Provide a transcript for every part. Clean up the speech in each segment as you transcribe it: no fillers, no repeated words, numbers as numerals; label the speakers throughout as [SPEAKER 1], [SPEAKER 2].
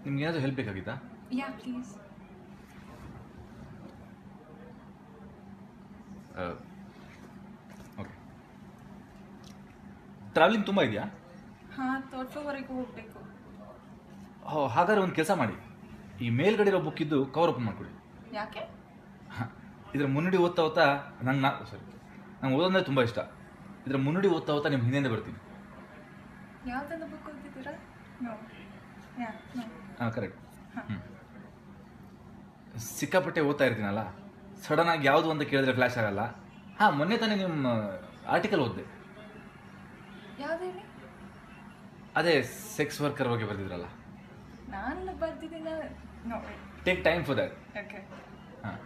[SPEAKER 1] ನಿಮ್ಗೆ ಏನಾದರೂ ಹೆಲ್ಪ್ ಬೇಕಾಗಿತ್ತಾ?
[SPEAKER 2] Yeah, please.
[SPEAKER 1] ಓಕೆ. ಟ್ರಾವೆಲಿಂಗ್ ತುಂಬ ಇದೆಯಾ?
[SPEAKER 2] ಹಾಂ, ಥರ್ಡ್ ಫ್ಲೋರ್ವರೆಗೂ ಹೋಗಬೇಕು.
[SPEAKER 1] ಹಾಗಾದ್ರೆ ಒಂದು ಕೆಲಸ ಮಾಡಿ, ಈ ಮೇಲ್ಗಡೆ ಇರೋ ಬುಕ್ ಇದ್ದು ಕವರ್ ಓಪನ್ ಮಾಡಿಕೊಡಿ.
[SPEAKER 2] ಯಾಕೆ?
[SPEAKER 1] ಹಾಂ, ಇದರ ಮುನ್ನುಡಿ ಓದ್ತಾ ನಂಗೆ ಓದೋದಂದರೆ ತುಂಬ ಇಷ್ಟ. ಇದರ ಮುನ್ನುಡಿ ಓದ್ತಾ ನಿಮ್ಮ ಹಿಂದೆ ಬರ್ತೀನಿ.
[SPEAKER 2] ಯಾವುದನ್ನು ಬುಕ್ ಓದ್ತಿದ್ದೀರಾ? ನೋ. ಯಾ, ನೋ.
[SPEAKER 1] ಹಾಂ, ಕರೆಕ್ಟ್. ಸಿಕ್ಕಾಪಟ್ಟೆ ಓದ್ತಾ ಇರ್ತೀನಲ್ಲ, ಸಡನ್ನಾಗಿ ಯಾವುದು ಅಂತ ಕೇಳಿದ್ರೆ ಫ್ಲ್ಯಾಶ್ ಆಗಲ್ಲ. ಹಾಂ, ಮೊನ್ನೆ ತಾನೇ ನಿಮ್ಮ ಆರ್ಟಿಕಲ್ ಓದಿದೆ.
[SPEAKER 2] ಯಾವ್ದು ಹೇಳಿ?
[SPEAKER 1] ಅದೇ ಸೆಕ್ಸ್ ವರ್ಕರ್ ಬಗ್ಗೆ ಬರೆದಿದ್ರಲ್ಲ.
[SPEAKER 2] ನಾನು ಬರ್ತಿದ್ದೀನ. No.
[SPEAKER 1] Take time for that.
[SPEAKER 2] Okay.
[SPEAKER 1] ಹಾಂ,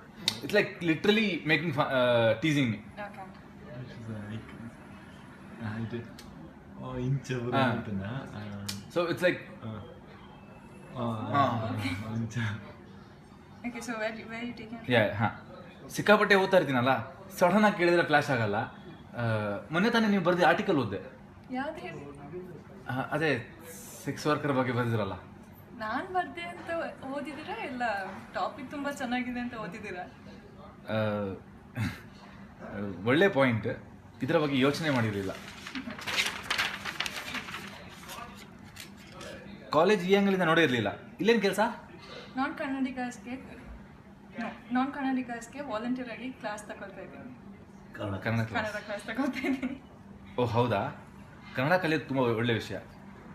[SPEAKER 1] it's like literally making teasing me.
[SPEAKER 2] Okay.
[SPEAKER 1] So it's like
[SPEAKER 2] okay, so very taken.
[SPEAKER 1] ಹಾಂ, ಸಿಕ್ಕಾಪಟ್ಟೆ ಓದ್ತಾ ಇರ್ತೀನಲ್ಲ, ಸಡನ್ನಾಗಿ ಕೇಳಿದ್ರೆ ಫ್ಲ್ಯಾಶ್ ಆಗಲ್ಲ. ಮೊನ್ನೆ ತಾನೇ ನೀವು ಬರೆದ ಆರ್ಟಿಕಲ್ ಓದಿದೆ.
[SPEAKER 2] ಯಾವ್ದು ಹೇಳಿ?
[SPEAKER 1] ಅದೇ ಸೆಕ್ಸ್ ವರ್ಕರ್ ಬಗ್ಗೆ ಬರೆದಿರಲ್ಲ.
[SPEAKER 2] ನಾನು ಬರ್ದೆ ಅಂತ ಓದಿದ್ದೀರಾ ಇಲ್ಲ ಟಾಪಿಕ್ ತುಂಬ ಚೆನ್ನಾಗಿದೆ ಅಂತ ಓದಿದ್ದೀರಾ?
[SPEAKER 1] ಒಳ್ಳೆ ಪಾಯಿಂಟ್. ಇದರ ಬಗ್ಗೆ ಯೋಚನೆ ಮಾಡಿರಲಿಲ್ಲ. ಕಾಲೇಜ್ ಈ ಅಂಗಲಿಂದ ನೋಡಿರಲಿಲ್ಲ. ಇಲ್ಲೇನು ಕೆಲಸ?
[SPEAKER 2] ನಾನ್ ಕನ್ನಡಿಗರ್ಸ್ಗೆ ವಾಲಂಟಿಯರ್ ಆಗಿ ಕ್ಲಾಸ್ ತಗೊಳ್ತಾ ಇದ್ದೀನಿ.
[SPEAKER 1] ಕನ್ನಡ
[SPEAKER 2] ಕ್ಲಾಸ್ ತಗೊಳ್ತಾ ಇದ್ದೀನಿ.
[SPEAKER 1] ಓ ಹೌದಾ? ಕನ್ನಡ ಕಲಿಯೋದು ತುಂಬ ಒಳ್ಳೆ ವಿಷಯ.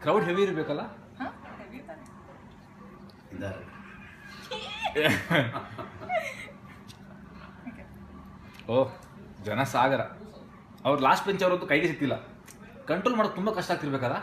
[SPEAKER 1] ಕ್ರೌಡ್ ಹೆವಿ ಇರಬೇಕಲ್ಲ?
[SPEAKER 2] ಹಾಂ, ಹೆವಿ ತಾನೆ.
[SPEAKER 1] ಓಹ್, ಜನ ಸಾಗರ. ಅವ್ರು ಲಾಸ್ಟ್ ಬೆಂಚ್ ಅವರಂತೂ ಕೈಗೆ ಸಿಕ್ತಿಲ್ಲ. ಕಂಟ್ರೋಲ್ ಮಾಡೋದು ತುಂಬ ಕಷ್ಟ ಆಗ್ತಿರ್ಬೇಕಲ್ಲ?